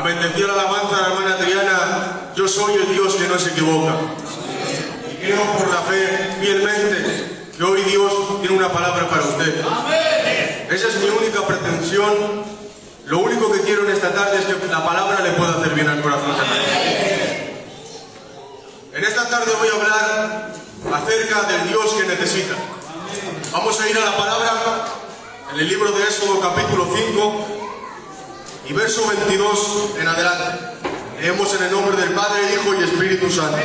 Amén. Decía la alabanza de la hermana Adriana: yo soy el Dios que no se equivoca. Y creo por la fe fielmente que hoy Dios tiene una palabra para usted. Esa es mi única pretensión. Lo único que quiero en esta tarde es que la palabra le pueda hacer bien al corazón. En esta tarde voy a hablar acerca del Dios que necesita. Vamos a ir a la palabra en el libro de Éxodo capítulo 5 y verso 22 en adelante. Leemos en el nombre del Padre, Hijo y Espíritu Santo.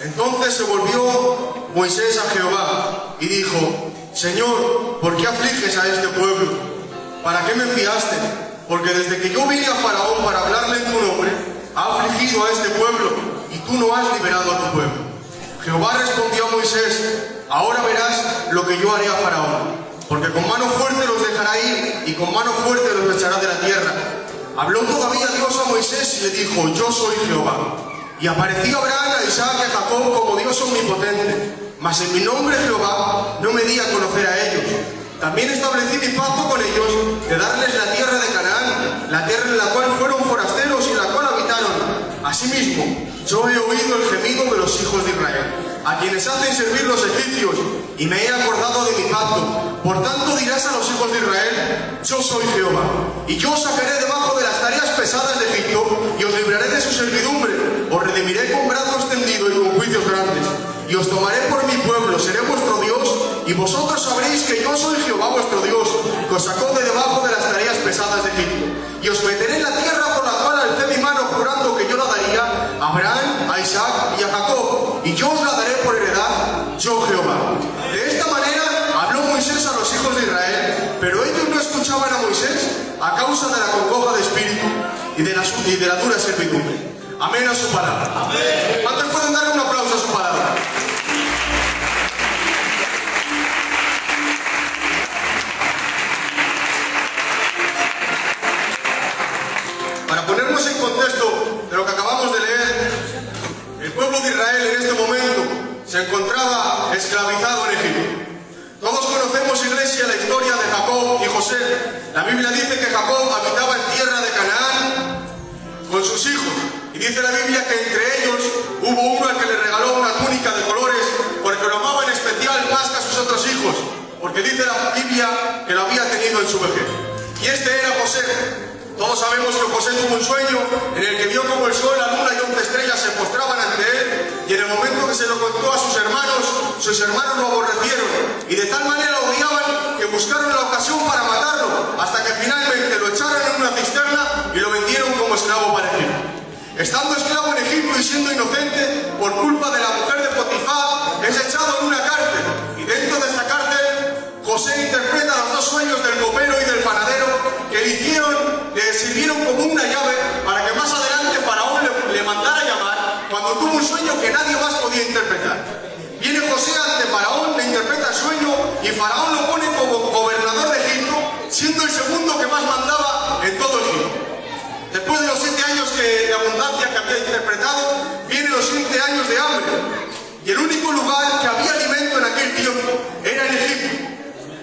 Entonces se volvió Moisés a Jehová y dijo: Señor, ¿por qué afliges a este pueblo? ¿Para qué me enviaste? Porque desde que yo vine a Faraón para hablarle en tu nombre, ha afligido a este pueblo, y tú no has liberado a tu pueblo. Jehová respondió a Moisés: ahora verás lo que yo haré a Faraón, porque con mano fuerte los dejará ir, y con mano fuerte los echará de la tierra. Habló todavía Dios a Moisés y le dijo: yo soy Jehová. Y apareció Abraham, a Isaac y a Jacob como Dios omnipotente, mas en mi nombre Jehová no me di a conocer a ellos. También establecí mi pacto con ellos de darles la tierra de Canaán, la tierra en la cual fueron forasteros y en la cual habitaron. Asimismo, yo he oído el gemido de los hijos de Israel, a quienes hacen servir los egipcios, y me he acordado de mi pacto. Por tanto dirás a los hijos de Israel: yo soy Jehová, y yo os sacaré debajo de las tareas pesadas de Egipto, y os libraré de su servidumbre, os redimiré con brazo extendido y con juicios grandes, y os tomaré por mi pueblo, seré vuestro Dios, y vosotros sabréis que yo soy Jehová vuestro Dios, que os sacó de debajo de las tareas pesadas de Egipto. Y os meteré en la tierra por la cual alcé mi mano jurando que yo la daría a Abraham, a Isaac y a Jacob, y yo os la daré por heredad, yo Jehová. De esta manera habló Moisés a los hijos de Israel, pero ellos no escuchaban a Moisés a causa de la congoja de espíritu y de la dura servidumbre. Amén a su palabra. Amén. ¿Cuántos pueden dar un aplauso a su palabra? Para ponernos en contexto de lo que acabamos de leer, el pueblo de Israel en este momento se encontraba esclavizado en Egipto. Todos conocemos, iglesia, la historia de Jacob y José. La Biblia dice que Jacob habitaba en tierra de Canaán con sus hijos. Y dice la Biblia que entre ellos hubo uno al que le regaló una túnica de colores porque lo amaba en especial más que a sus otros hijos, porque dice la Biblia que lo había tenido en su vejez. Y este era José. Todos sabemos que José tuvo un sueño en el que vio como el sol, la luna y 11 estrellas se postraban ante él, y en el momento que se lo contó a sus hermanos lo aborrecieron, y de tal manera lo odiaban que buscaron la ocasión para matarlo, hasta que finalmente lo echaron en una cisterna y lo vendieron como esclavo para Egipto. Estando esclavo en Egipto y siendo inocente, por culpa de la mujer de Potifar, es echado en una cárcel, y dentro de esta cárcel José interpreta los dos sueños del copero y del panadero que le sirvieron como una llave para que más adelante Faraón le mandara llamar cuando tuvo un sueño que nadie más podía interpretar. Viene José ante Faraón, le interpreta el sueño y Faraón lo pone como gobernador de Egipto, siendo el segundo que más mandaba en todo Egipto. Después de los 7 años de abundancia que había interpretado, vienen los 7 años de hambre. Y el único lugar que había alimento en aquel tiempo era en Egipto.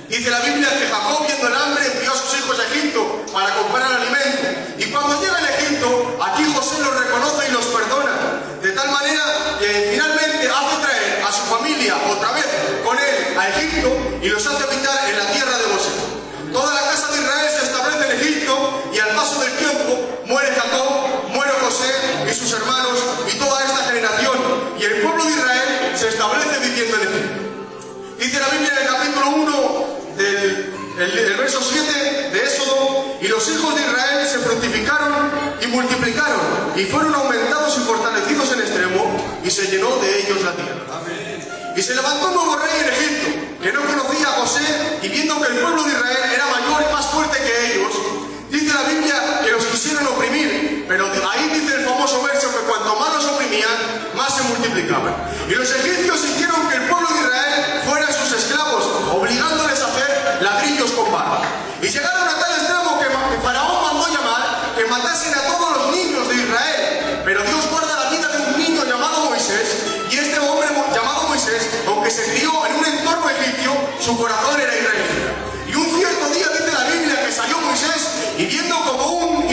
Dice la Biblia que Jacob, viendo el hambre, envió a sus hijos a Egipto para comprar alimento. Y cuando llega a Egipto, aquí José los reconoce y los perdona. De tal manera que finalmente hace traer a su familia otra vez con él a Egipto y los hace habitar en la tierra de Gosén. Toda la casa de Israel se establece en Egipto, y al paso del tiempo muere Jacob, muere José y sus hermanos y toda esta generación, y el pueblo de Israel se establece viviendo en Egipto. Dice la Biblia en el capítulo 1 del verso 7 de Éxodo: y los hijos de Israel se fructificaron y multiplicaron, y fueron aumentados y fortalecidos en extremo, y se llenó de ellos la tierra. Amén. Y se levantó un nuevo rey en Egipto, que no conocía a José, y viendo que el pueblo de Israel era mayor y más fuerte que ellos, dice la Biblia que los quisieron oprimir, pero ahí dice el famoso verso que cuanto más los oprimían, más se multiplicaban. Y los egipcios hicieron que el pueblo de Israel fueran sus esclavos, obligándoles a hacer ladrillos con barro. Y llegaron a tal extremo que Faraón mandó llamar que matasen a todos los niños de Israel. Pero Dios guarda la vida de un niño llamado Moisés, y este hombre llamado Moisés, aunque se crió en un entorno egipcio, su corazón era israelita. Y un cierto día dice la Biblia que salió Moisés, y viendo como un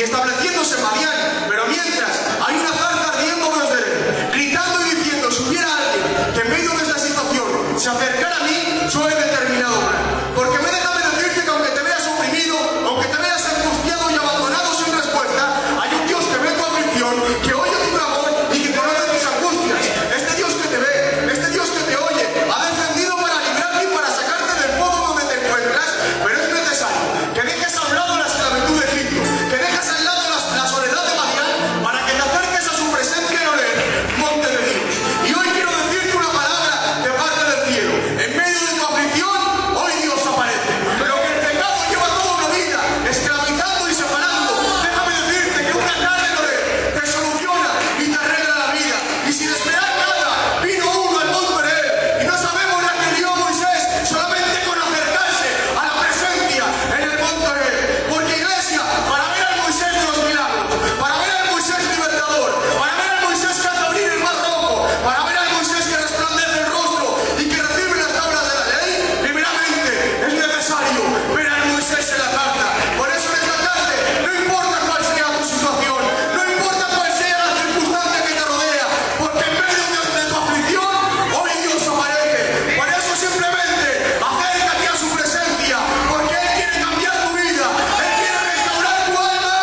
estableciéndose en Madián. Pero mientras hay una zarza ardiendo menos de él, gritando y diciendo: si hubiera alguien que en medio de esta situación se acercara a mí, yo he determinado obrar. Porque me deja de decirte que aunque te veas oprimido, aunque te veas angustiado y abandonado sin respuesta, hay un Dios que ve tu aflicción, que oye tu clamor y que conoce tus angustias. Este Dios que te ve, este Dios que te oye, ha descendido para librarte y para sacarte del pozo donde te encuentras. Pero es necesario que dejes a un lado la esclavitud de Egipto, que dejes al lado la soledad de Madián, para que te acerques a su presencia en Oreb, monte de Dios. Y hoy quiero decirte una palabra de parte del cielo. En medio de tu aflicción, hoy Dios aparece. Pero que el pecado lleva toda una vida esclavizando y separando. Déjame decirte que una cara en Oreb te soluciona y te arregla la vida. Y sin esperar nada, vino uno al monte Oreb, y no sabemos la que dio Moisés solamente con acercarse a la presencia en el monte Oreb. Porque, iglesia, para ver al Moisés de los milagros, para ver al Moisés libertador, para ver al Moisés que hace abrir el mar rojo, para ver al Moisés que resplandece el rostro y que recibe las tablas de la ley, primeramente es necesario ver al Moisés en la carta. Por eso en esta tarde, no importa cuál sea tu situación, no importa cuál sea la circunstancia que te rodea, porque en medio de tu aflicción, hoy Dios aparece. Por eso simplemente acércate a su presencia, porque Él quiere cambiar tu vida, Él quiere restaurar tu alma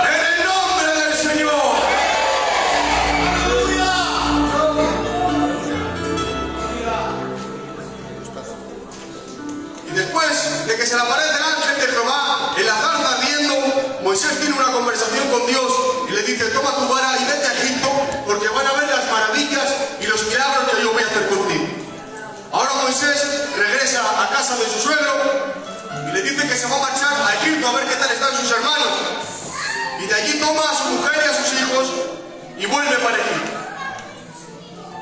en el nombre del Señor. Y después de que se le aparece el ángel de Jehová en la zarza ardiendo, Moisés tiene una conversación con Dios y le dice: toma tu vara y vete a Egipto, porque van a ver las maravillas y los milagros que yo voy a hacer contigo. Ahora Moisés regresa a casa de su suegro y le dice que se va a marchar a Egipto a ver qué tal están sus hermanos. Y de allí toma a su mujer y a sus hijos y vuelve para Egipto.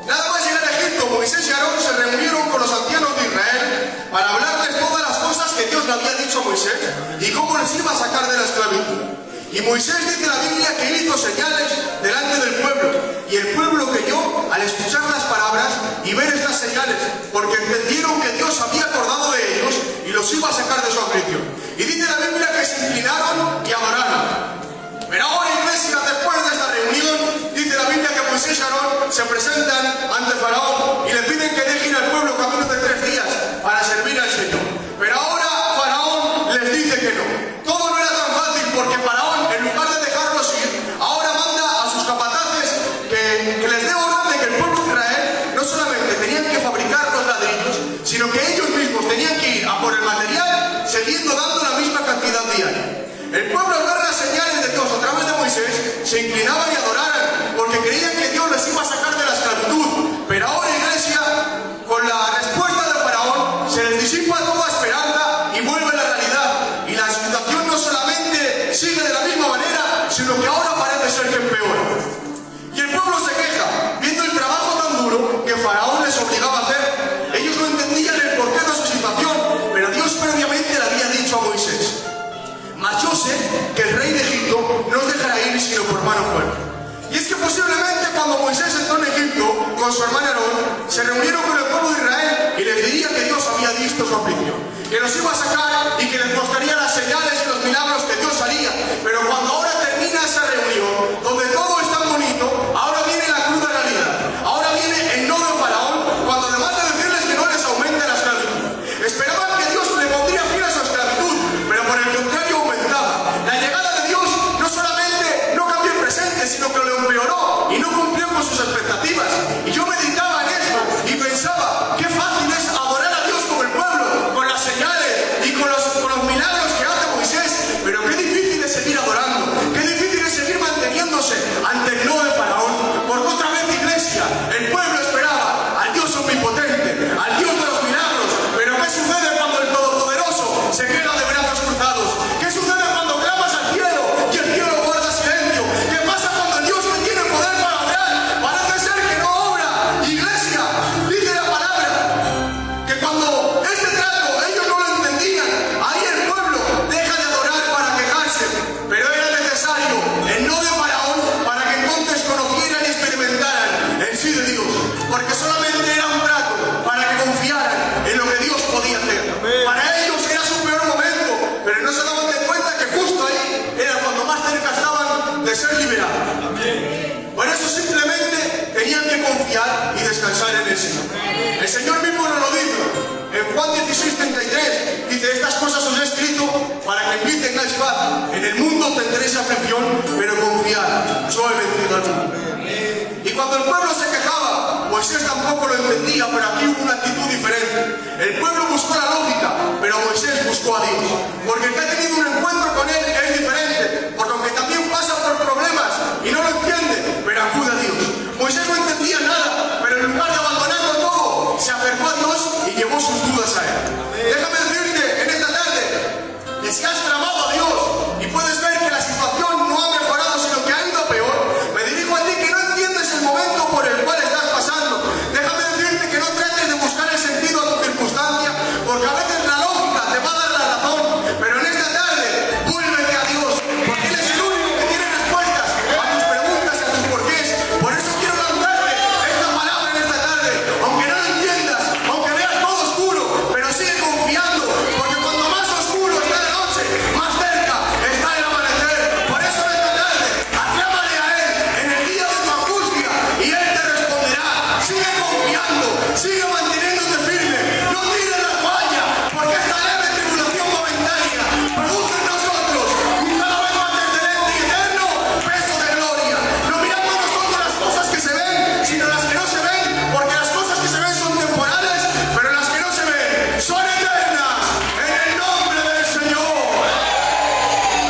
Nada más llegar a Egipto, Moisés y Aarón se reunieron con los ancianos de Israel para hablarles todas las cosas que Dios le había dicho a Moisés y cómo les iba a sacar de la esclavitud. Y Moisés dice la Biblia que él hizo señales delante del pueblo, y el pueblo creyó al escuchar las palabras y ver estas señales, porque entendieron que Dios había acordado de ellos y los iba a sacar de su aflicción. Y dice la Biblia que se inclinaron y adoraron. Pero ahora, iglesia, después de esta reunión, dice la Biblia que Moisés y Aarón se presentan ante Faraón y le piden que dejen al pueblo camino de 3 días para servir al Señor. Pero ahora Faraón les dice que no. Todo no era tan fácil, porque Faraón, en lugar de dejarlos ir, ahora manda a sus capataces que les dé orden de que el pueblo de Israel no solamente tenían que fabricar los ladrillos, sino que ellos mismos tenían que ir a por el material, siguiendo dando la misma cantidad diaria. El pueblo, al ver las señales de Dios a través de Moisés, se inclinaban y adoraran, porque creían que Dios les iba a sacar de la esclavitud. Pero ahora, iglesia, con la respuesta de Faraón, se les disipa toda esperanza y vuelve la realidad. Y la situación no solamente sigue de la misma manera, sino que ahora parece ser que empeora. Y el pueblo se queja, viendo el trabajo tan duro que Faraón les obligaba a hacer. Ellos no entendían el porqué de su situación, pero Dios previamente le había dicho a Moisés: mas yo sé que el rey de Egipto no os dejará ir sino por mano fuerte. Y es que posiblemente cuando Moisés entró en Egipto con su hermano Aarón, se reunieron con el pueblo de Israel y les diría que Dios había visto su aflicción, que los iba a sacar y que les mostraría las señales y los milagros que Dios haría. Pero cuando ahora termina esa reunión, donde todo es tan bonito, ahora viene la cruda realidad. Ahora viene el no de Faraón, cuando además de decirles que no les aumente la esclavitud, esperaban que Dios le pondría fin a su esclavitud, pero por el contrario aumentaba. La llegada de Dios no solamente no cambió el presente, sino que lo empeoró y no cumplió con sus expectativas. Y yo meditaba en esto y pensaba: qué fácil es adorar a Dios como el pueblo, con las señales y con los milagros que hace Moisés, pero qué difícil ser liberado. Por eso simplemente tenían que confiar y descansar en el Señor. El Señor mismo nos lo dice. En Juan 16:33 dice: estas cosas os he escrito para que en mí tengáis paz. En el mundo tendréis aflicción, pero confiad, yo he vencido al mundo. Y cuando el pueblo se quejaba, Moisés tampoco lo entendía, pero aquí hubo una actitud diferente. El pueblo buscó la lógica, pero Moisés buscó a Dios. Porque el que ha tenido un encuentro con Él es diferente, porque aunque también pasa por problemas y no lo entiende, pero acude a Dios. Moisés no entendía nada, pero en lugar de abandonarlo todo, se acercó a Dios y llevó sus dudas a Él. Déjame decirte en esta tarde que si has clamado a Dios y puedes ver que la situación no ha mejorado, sino que ha ido a peor, me dirijo a ti que no entiendes el momento por el cual estás pasando. Déjame decirte que no trates de buscar el sentido a tu circunstancia, porque a veces la lógica te va a dar la razón, pero en esta tarde vuélvete a Dios, porque Él es el único que tiene respuestas a tus preguntas y a tus porqués. Por eso quiero lanzarte esta palabra en esta tarde, aunque no lo entiendas, aunque veas todo oscuro, pero sigue confiando, porque cuando más oscuro está la noche, más cerca está el amanecer. Por eso en esta tarde aclámale a Él en el día de tu angustia y Él te responderá. Sigue confiando, sigue manteniéndote firme, no tires la toalla, porque esta leve tribulación momentánea produce en nosotros un cada vez más excelente y eterno peso de gloria. No miramos nosotros las cosas que se ven, sino las que no se ven, porque las cosas que se ven son temporales, pero las que no se ven son eternas, en el nombre del Señor.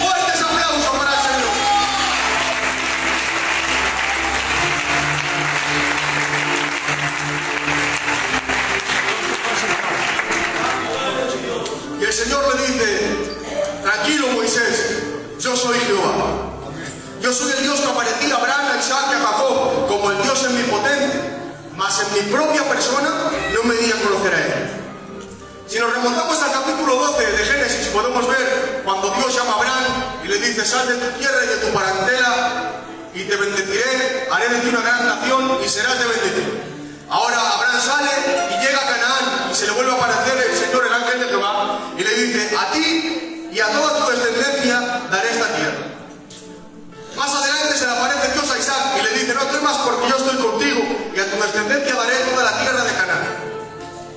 Fuertes aplausos para el Señor. Y el Señor le dice: tranquilo, Moisés, yo soy Jehová. Yo soy el Dios que aparecía a Abraham, a Isaac y a Jacob como el Dios omnipotente, mas en mi propia persona no me di a conocer a Él. Si nos remontamos al capítulo 12 de Génesis, podemos ver cuando Dios llama a Abraham y le dice: sal de tu tierra y de tu parentela y te bendeciré, haré de ti una gran nación y serás de bendición. Ahora Abraham sale y llega a Canaán y se le vuelve a aparecer el Señor, el ángel de Jehová, y le dice: a ti y a toda tu descendencia daré esta tierra. Más adelante se le aparece Dios a Isaac y le dice: no temas, porque yo estoy contigo y a tu descendencia daré toda la tierra de Canaán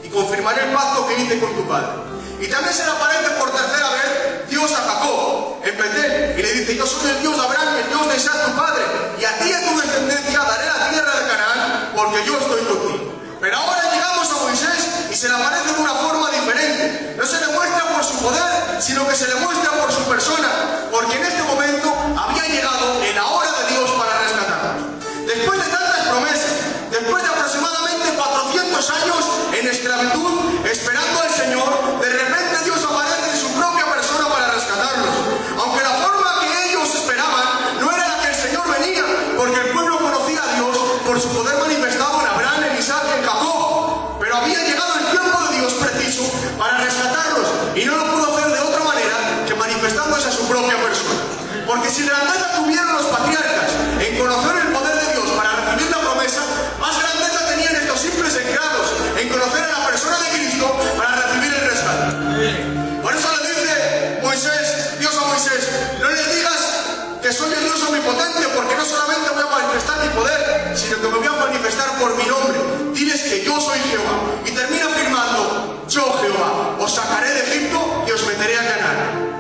y confirmaré el pacto que hice con tu padre. Y también se le aparece por tercera vez Dios a Jacob en Betel y le dice: yo soy el Dios de Abraham, el Dios de Isaac tu padre, y a ti y a tu descendencia daré la tierra de Canaán, porque yo estoy contigo. Pero ahora llegamos a Moisés y se le aparece de una forma diferente. No se le muestra por su poder, sino que se le muestra por su persona, porque en este momento había llegado en la hora de Dios para rescatarnos. Después de tantas promesas, después de aproximadamente 400 años en esclavitud, esperando al Señor, de repente Dios aparece en su propia persona para rescatarnos. Aunque la forma que ellos esperaban no era la que el Señor venía, porque el pueblo conocía a Dios por su poder manifestado en Abraham, en Isaac y en Jacob. Pero había llegado el tiempo de Dios preciso para rescatarlos, y no lo pudo hacer de otra manera que manifestándose a su propia persona. Porque si grandeza tuvieron los patriarcas en conocer el poder de Dios para recibir la promesa, más grandeza tenían estos simples encargos en conocer a la persona de Cristo para recibir el rescate. Por eso le dice Moisés, Dios a Moisés: no les digas que soy el Dios omnipotente, porque no solamente voy a manifestar mi poder, sino que me voy a manifestar por mi nombre. Diles que yo soy Jehová. Y termina afirmando: yo Jehová os sacaré de Egipto y os meteré a Canaán.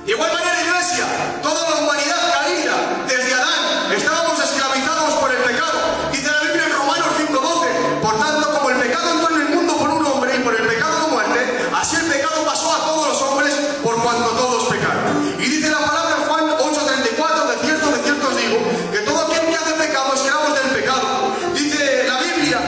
De igual manera, iglesia, toda la humanidad caída, desde Adán, estábamos esclavizados por el pecado. Dice la Biblia en Romanos 5:12: por tanto, como el pecado entró en el mundo por un hombre y por el pecado la muerte, así el pecado pasó a todos los hombres por cuanto todos pecaron. Y dice la palabra en Juan 8:34: de cierto os digo, que todo aquel que hace pecado es esclavo del pecado. Dice la Biblia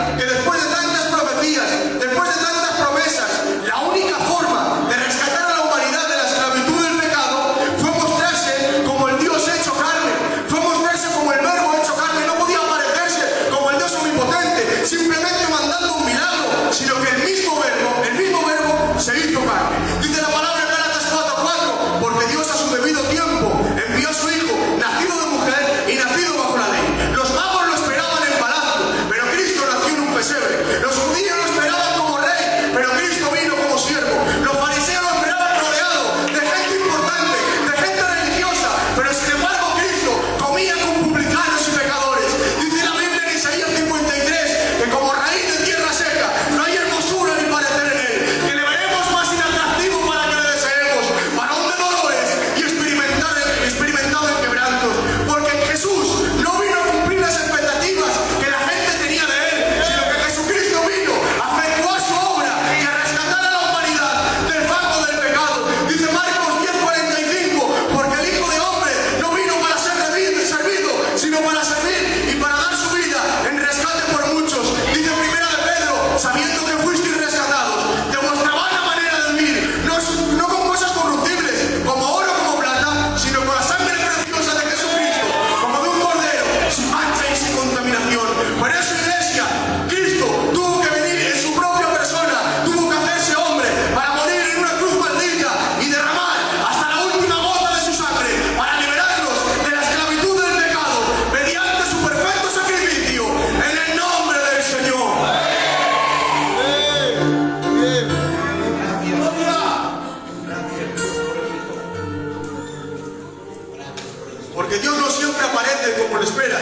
Porque Dios no siempre aparece como le esperas.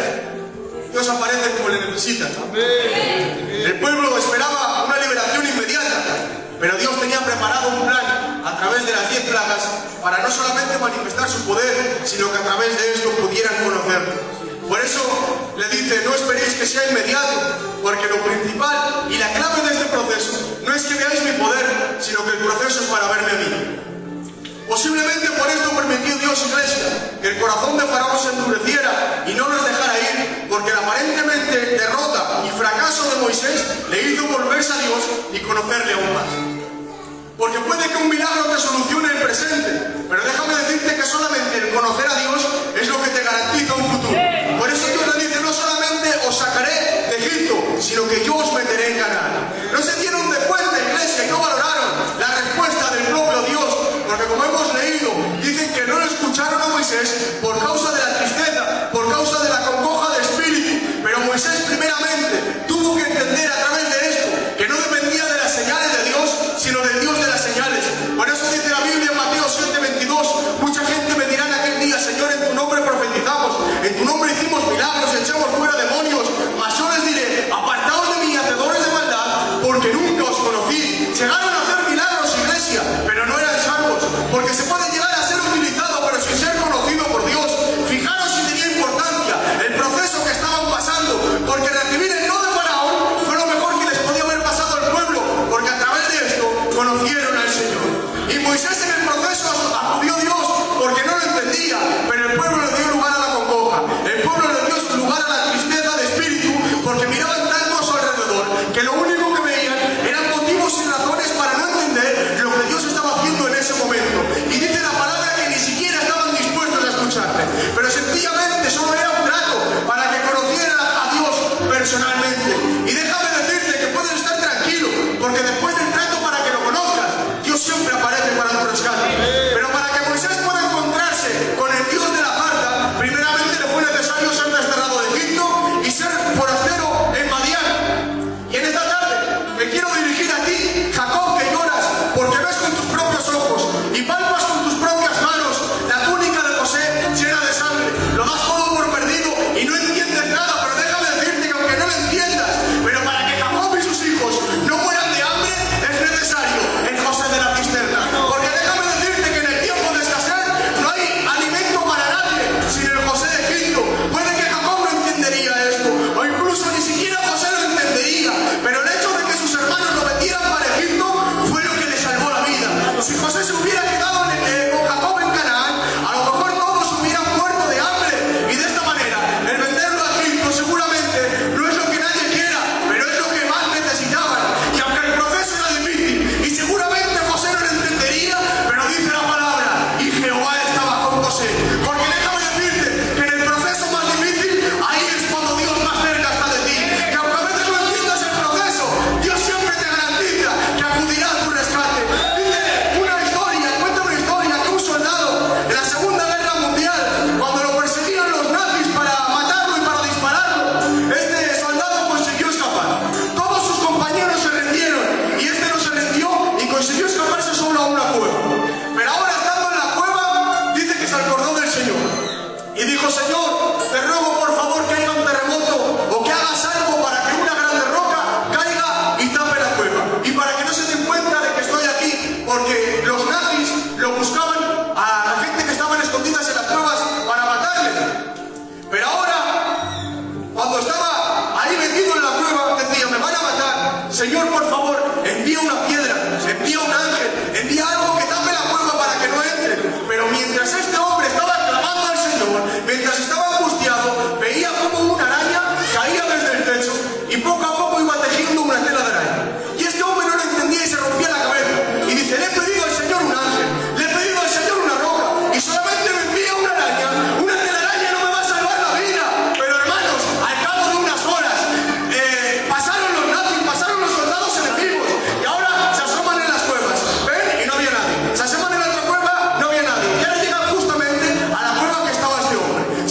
Dios aparece como le necesitas. El pueblo esperaba una liberación inmediata, pero Dios tenía preparado un plan a través de las 10 plagas para no solamente manifestar su poder, sino que a través de esto pudieran conocerlo. Por eso le dice, no esperéis que sea inmediato, porque lo principal y la clave de este proceso no es que veáis mi poder, sino que el proceso es para verme a mí. Posiblemente por esto permitió Dios, iglesia, que el corazón de Faraón se endureciera y no los dejara ir, porque la aparentemente derrota y fracaso de Moisés le hizo volverse a Dios y conocerle aún más. Porque puede que un milagro te solucione el presente, pero déjame decirte que solamente el conocer a Dios es lo que te garantiza un futuro. Por eso Dios le dice, no solamente os sacaré de Egipto, sino que yo os meteré en Canaán. No se dieron de cuenta, iglesia, y no valoraron la respuesta del propio Dios, porque como hemos leído, dicen que no le escucharon a Moisés por causa de la tristeza, por causa de la congoja de espíritu. Pero Moisés primeramente tuvo que entender a través de esto que no dependía de las señales de Dios, sino del Dios de las señales. Por eso dice la Biblia en Mateo 7:22, mucha gente me dirá en aquel día, Señor, en tu nombre profetizamos, en tu nombre hicimos milagros, echamos fuera demonios, mas yo les diré, apartaos de mí, hacedores de maldad, porque nunca os conocí. Llegaron a hacer milagros, iglesia, pero no eran salvos, porque se puede llegar a ser utilizado, pero sin ser conocido por Dios. Fijaros si tenía importancia el proceso que estaban pasando, porque recibir el no de Faraón fue lo mejor que les podía haber pasado al pueblo, porque a través de esto conocieron al Señor. Y Moisés en el proceso acudió a Dios porque no lo entendía, pero el pueblo le dio lugar a la congoja, el pueblo le dio lugar a la tristeza de espíritu, porque miraban tanto a su alrededor que lo único que veían eran motivos y razones para no entender lo que Dios estaba haciendo en ese momento. Y dice la palabra que ni siquiera estaban dispuestos a escucharle, pero sencillamente solo era un trato para que conocieran a Dios personalmente. Y déjame decirte que puedes estar tranquilo, porque después del trato para que lo conozcas, Dios siempre aparece para tu rescate. Pero para que Moisés pueda encontrarse con el Dios de la zarza, primeramente le fue necesario ser desterrado de Egipto y ser forastero en Madián. Y en esta tarde me quiero dirigir a ti, Jacob, que lloras porque ves con tus propios ojos y palpas con tus propias manos la túnica de José llena de sangre. Lo das todo por perdido y no entiendes nada, pero déjame decirte que aunque no lo entiendas, pero para que Jacob y sus hijos no mueran de hambre, es necesario el José de la cisterna. Porque déjame decirte que en el tiempo de escasez no hay alimento para nadie sin el José de Egipto. Puede que Jacob no entendería esto, o incluso ni siquiera José lo entendería, pero el hecho de que sus hermanos lo vendieran para Egipto fue lo que le salvó la vida. Si José se hubiera quedado con Jacob en Canaán, a lo mejor todos hubieran muerto de hambre. Y de esta manera, el venderlo a Egipto seguramente no es lo que nadie quiera, pero es lo que más necesitaban. Y aunque el proceso era difícil, y seguramente José no lo entendería, pero dice la palabra, y Jehová estaba con José. Porque déjame decirte que en el proceso más difícil, ahí es cuando Dios más cerca está de ti. Que aunque a veces no entiendas el proceso, Dios siempre te garantiza que acudirá a tu rescate. Dice una historia, cuenta una historia que un soldado en la Segunda Guerra Mundial, cuando lo perseguían los nazis para matarlo y para dispararlo, este soldado consiguió escapar. Todos sus compañeros se rendieron y este no se rindió y consiguió escaparse solo a una cueva. Pero ahora, estando en la cueva, dice que se acordó del Señor y dijo: Señor, te ruego por favor que haya un terremoto o que hagas algo para que una grande roca caiga y tape la cueva, y para que no se den cuenta de que estoy aquí, porque los nazis lo buscaban a la gente que estaban escondidas en las cuevas para matarle. Pero ahora, cuando estaba ahí metido en la cueva, decía: me van a matar, Señor, por favor, envía una piedra, envía un ángel, envía algo que tape la cueva para que no entren. Pero mientras este hombre estaba clamando al Señor, mientras estaba angustiado, veía como una araña caía desde el techo y poco a poco iba tejiendo una tela de araña. Y este hombre no lo entendía y se rompía la cabeza y dice: le he pedido al Señor un ángel, le he pedido al Señor una roca y solamente me envía una araña. Una telaraña no me va a salvar la vida. Pero hermanos, al cabo de unas horas pasaron los nazis, pasaron los soldados enemigos y ahora se asoman en las cuevas, ven y no había nadie. Se asoman en la otra cueva, no había nadie. Y ahora llegan justamente a la cueva que estaba este hombre.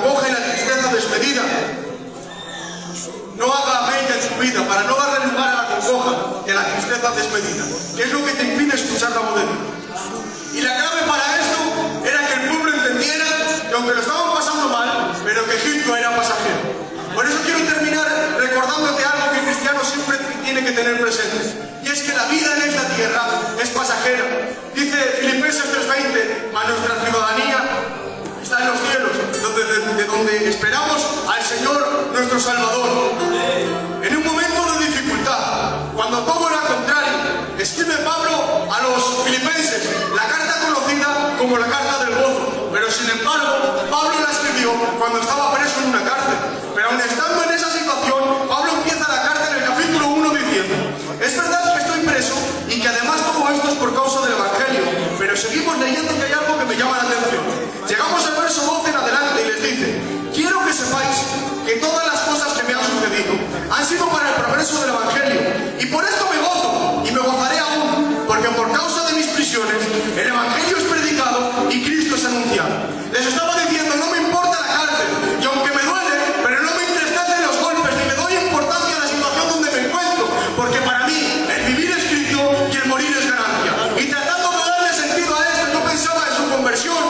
congoja y la tristeza desmedida no haga mella en su vida, para no darle lugar a la congoja y a la tristeza desmedida, que es lo que te impide escuchar la voz de Dios. Y la clave para esto era que el pueblo entendiera que aunque lo estaban pasando mal, pero que Egipto era pasajero. Por eso quiero terminar recordándote algo que el cristiano siempre tiene que tener presente, y es que la vida en esta tierra es pasajera. Dice Filipenses 3:20, mas nuestra ciudadanía está en los cielos, de donde esperamos al Señor nuestro Salvador. En un momento de dificultad, cuando todo era contrario, escribe Pablo a los filipenses la carta conocida como la carta del gozo. Pero sin embargo, Pablo la escribió cuando estaba preso en una cárcel. Pero aun estando en esa situación, Pablo empieza la carta en el capítulo 1 diciendo: es verdad que estoy preso y que además todo esto es por causa del Evangelio, pero seguimos leyendo que hay algo que me llama la atención. Llegamos al verso 12 en adelante y les dice: quiero que sepáis que todas las cosas que me han sucedido han sido para el progreso del Evangelio, y por esto me gozo y me gozaré aún, porque por causa de mis prisiones el Evangelio es predicado y Cristo es anunciado. Les estaba diciendo: no me importa la cárcel, y aunque me duele, pero no me entristecen los golpes, ni le doy importancia a la situación donde me encuentro, porque para mí el vivir es Cristo y el morir es ganancia. Y tratando de darle sentido a esto, yo pensaba en su conversión,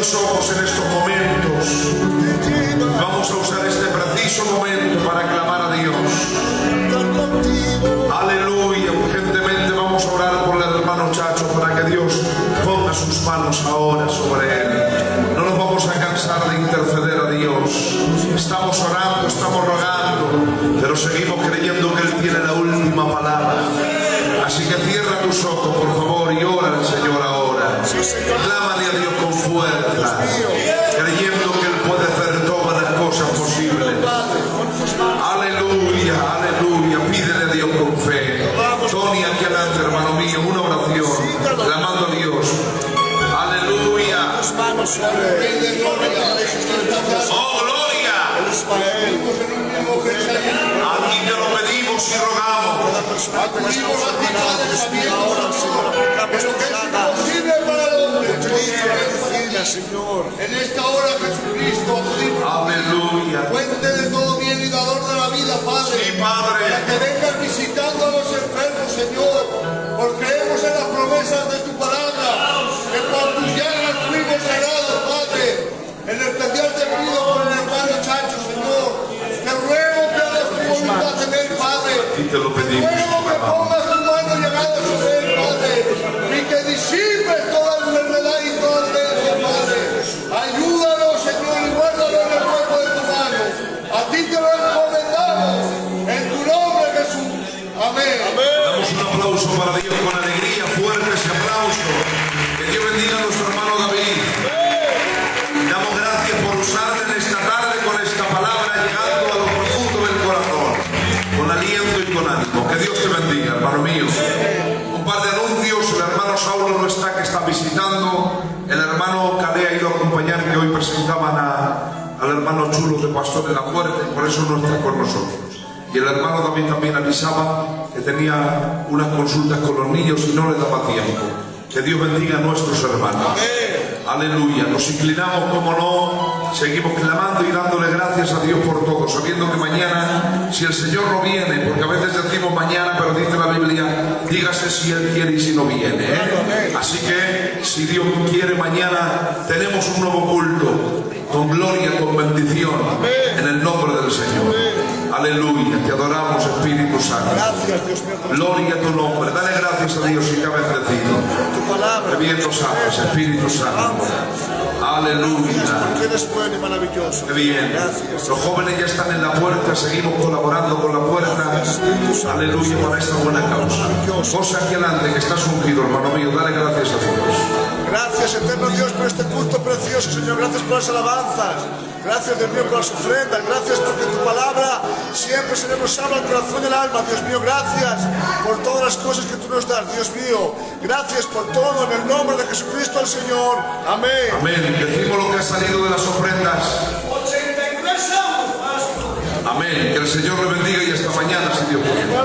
tus ojos en estos momentos. Vamos a usar este preciso momento para clamar a Dios. Aleluya. Urgentemente vamos a orar por el hermano Chacho para que Dios ponga sus manos ahora sobre él. No nos vamos a cansar de interceder a Dios. Estamos orando, estamos rogando, pero seguimos creyendo que Él tiene la última palabra. Así que cierra tus ojos, por favor, y ora al Señor ahora. Clámale a Dios con fuerza, creyendo que Él puede hacer todas las cosas posibles. Aleluya, aleluya. Pídele a Dios con fe. Tony, aquí adelante, hermano mío, una oración, clamando a Dios. Aleluya. Oh, gloria. Aquí te lo pedimos y rogamos. Acudimos a ti, Padre Javier, pero que es imposible para el hombre. Señor, en esta hora, Jesucristo, acudimos. Aleluya. Fuente de todo bien y dador de la vida, Padre. Sí, Padre. Para que vengas visitando a los enfermos, Señor. Porque creemos en las promesas de tu palabra. Que por tus llagas fuimos sanados, Padre. En especial te pido por el hermano Chacho, Señor. Te ruego que hagas tu voluntad en él, Padre. Y te lo pedimos. Te ruego que pongas tu mano llegada sobre él, Padre. Y que disipes toda enfermedad y toda dolencia, Padre. Ayúdalo, Señor, y guárdalo en el cuerpo de tu mano. A ti te lo encomendamos. En tu nombre, Jesús. Amén. Damos un aplauso para Dios con alegría, fuerte ese aplauso. Que Dios bendiga a nuestro hermano David. Damos gracias por usarte en esta tarde con esta palabra llegando a lo profundo del corazón, con aliento y con ánimo. Que Dios te bendiga, hermano mío. Un par de anuncios. El hermano Saulo no está, que está visitando. El hermano Calé ha ido a acompañar, que hoy presentaban al hermano Chulo de Pastor en la puerta, y por eso no está con nosotros. Y el hermano David también avisaba que tenía unas consultas con los niños y no le daba tiempo. Que Dios bendiga a nuestros hermanos. Aleluya. Nos inclinamos, como no, seguimos clamando y dándole gracias a Dios por todo, sabiendo que mañana, si el Señor no viene, porque a veces decimos mañana, pero dice la Biblia, dígase si Él quiere y si no viene, ¿eh? Así que, si Dios quiere, mañana tenemos un nuevo culto, con gloria, con bendición, en el nombre del Señor. Aleluya. Te adoramos, Espíritu Santo. Gracias, Dios mío. Gloria a tu nombre. Dale gracias a Dios y te ha bendecido. Tu palabra. Que bien nos amas, Espíritu Santo. Aleluya. Porque eres bueno y maravilloso. Qué bien. Gracias. Los jóvenes ya están en la puerta, seguimos colaborando con la puerta. Aleluya, para esta buena causa. Cosa aquí adelante, que estás ungido, hermano mío. Dale gracias a Dios. Gracias, eterno Dios, por este culto precioso, Señor. Gracias por las alabanzas. Gracias, Dios mío, por las ofrendas. Gracias porque tu palabra siempre se nos habla al corazón y al alma. Dios mío, gracias por todas las cosas que tú nos das, Dios mío. Gracias por todo, en el nombre de Jesucristo el Señor. Amén. Amén. Decimos lo que ha salido de las ofrendas. 83 euros. Amén. Que el Señor le bendiga y hasta mañana, si Dios quiere.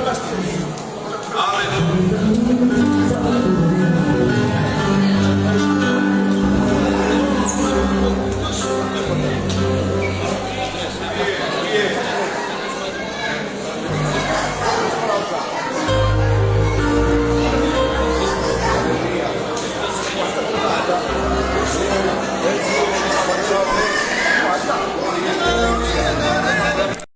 Amén.